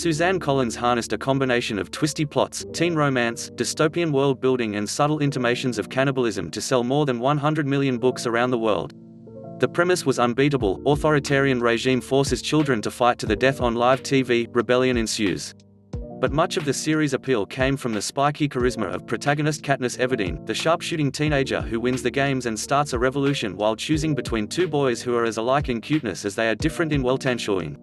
Suzanne Collins harnessed a combination of twisty plots, teen romance, dystopian world building and subtle intimations of cannibalism to sell more than 100 million books around the world. The premise was unbeatable: authoritarian regime forces children to fight to the death on live TV, rebellion ensues. But much of the series' appeal came from the spiky charisma of protagonist Katniss Everdeen, the sharpshooting teenager who wins the games and starts a revolution while choosing between two boys who are as alike in cuteness as they are different in Weltanschauung.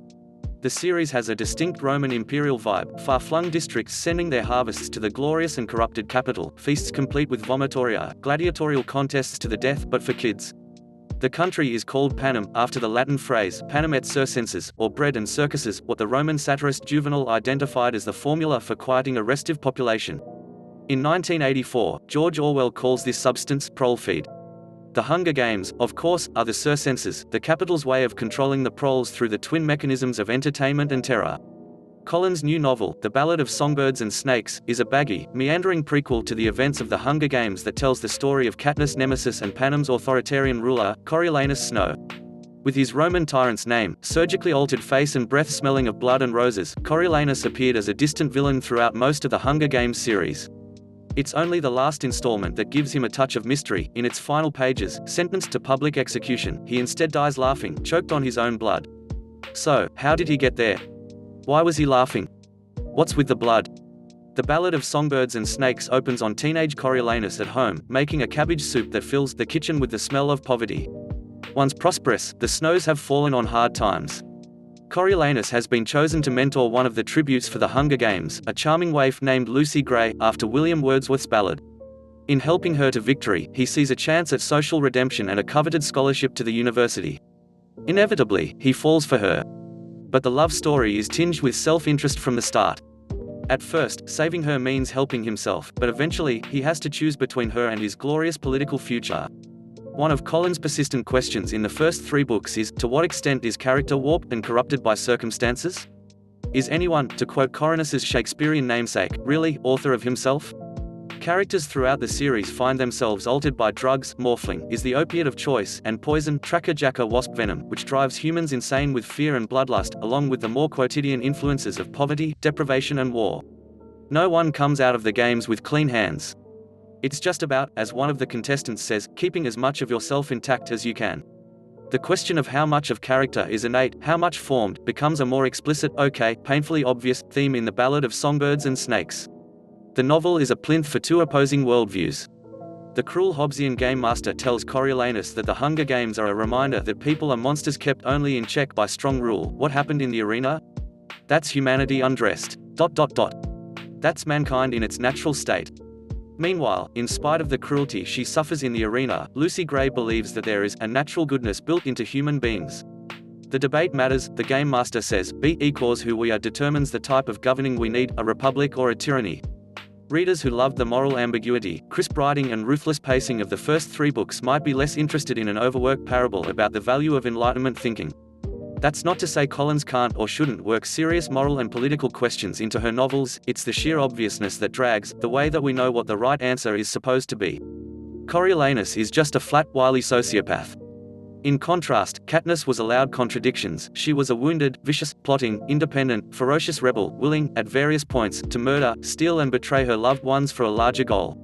The series has a distinct Roman imperial vibe, far-flung districts sending their harvests to the glorious and corrupted capital, feasts complete with vomitoria, gladiatorial contests to the death but for kids. The country is called Panem, after the Latin phrase, panem et circenses, or bread and circuses, what the Roman satirist Juvenal identified as the formula for quieting a restive population. In 1984, George Orwell calls this substance prole feed. The Hunger Games, of course, are the circenses, the capital's way of controlling the proles through the twin mechanisms of entertainment and terror. Collins' new novel, The Ballad of Songbirds and Snakes, is a baggy, meandering prequel to the events of the Hunger Games that tells the story of Katniss' nemesis and Panem's authoritarian ruler, Coriolanus Snow. With his Roman tyrant's name, surgically altered face and breath smelling of blood and roses, Coriolanus appeared as a distant villain throughout most of the Hunger Games series. It's only the last installment that gives him a touch of mystery. In its final pages, sentenced to public execution, he instead dies laughing, choked on his own blood. So, how did he get there? Why was he laughing? What's with the blood? The Ballad of Songbirds and Snakes opens on teenage Coriolanus at home, making a cabbage soup that fills the kitchen with the smell of poverty. Once prosperous, the Snows have fallen on hard times. Coriolanus has been chosen to mentor one of the tributes for the Hunger Games, a charming waif named Lucy Gray, after William Wordsworth's ballad. In helping her to victory, he sees a chance at social redemption and a coveted scholarship to the university. Inevitably, he falls for her. But the love story is tinged with self-interest from the start. At first, saving her means helping himself, but eventually, he has to choose between her and his glorious political future. One of Collins' persistent questions in the first 3 books is, to what extent is character warped and corrupted by circumstances? Is anyone, to quote Coronus's Shakespearean namesake, really author of himself? Characters throughout the series find themselves altered by drugs, morphling is the opiate of choice, and poison, Trachajacka wasp venom, which drives humans insane with fear and bloodlust, along with the more quotidian influences of poverty, deprivation and war. No one comes out of the games with clean hands. It's just about, as one of the contestants says, keeping as much of yourself intact as you can. The question of how much of character is innate, how much formed, becomes a more explicit, painfully obvious, theme in The Ballad of Songbirds and Snakes. The novel is a plinth for 2 opposing worldviews. The cruel Hobbesian game master tells Coriolanus that the Hunger Games are a reminder that people are monsters kept only in check by strong rule. What happened in the arena? That's humanity undressed. That's mankind in its natural state. Meanwhile, in spite of the cruelty she suffers in the arena, Lucy Gray believes that there is a natural goodness built into human beings. The debate matters, the game master says, be equals who we are determines the type of governing we need, a republic or a tyranny. Readers who loved the moral ambiguity, crisp writing and ruthless pacing of the first 3 books might be less interested in an overworked parable about the value of Enlightenment thinking. That's not to say Collins can't or shouldn't work serious moral and political questions into her novels, it's the sheer obviousness that drags, the way that we know what the right answer is supposed to be. Coriolanus is just a flat, wily sociopath. In contrast, Katniss was allowed contradictions. She was a wounded, vicious, plotting, independent, ferocious rebel, willing, at various points, to murder, steal and betray her loved ones for a larger goal.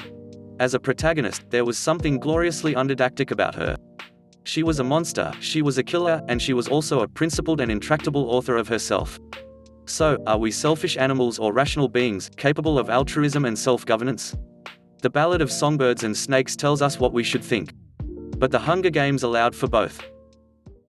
As a protagonist, there was something gloriously undidactic about her. She was a monster, she was a killer, and she was also a principled and intractable author of herself. So, are we selfish animals or rational beings, capable of altruism and self-governance? The Ballad of Songbirds and Snakes tells us what we should think. But the Hunger Games allowed for both.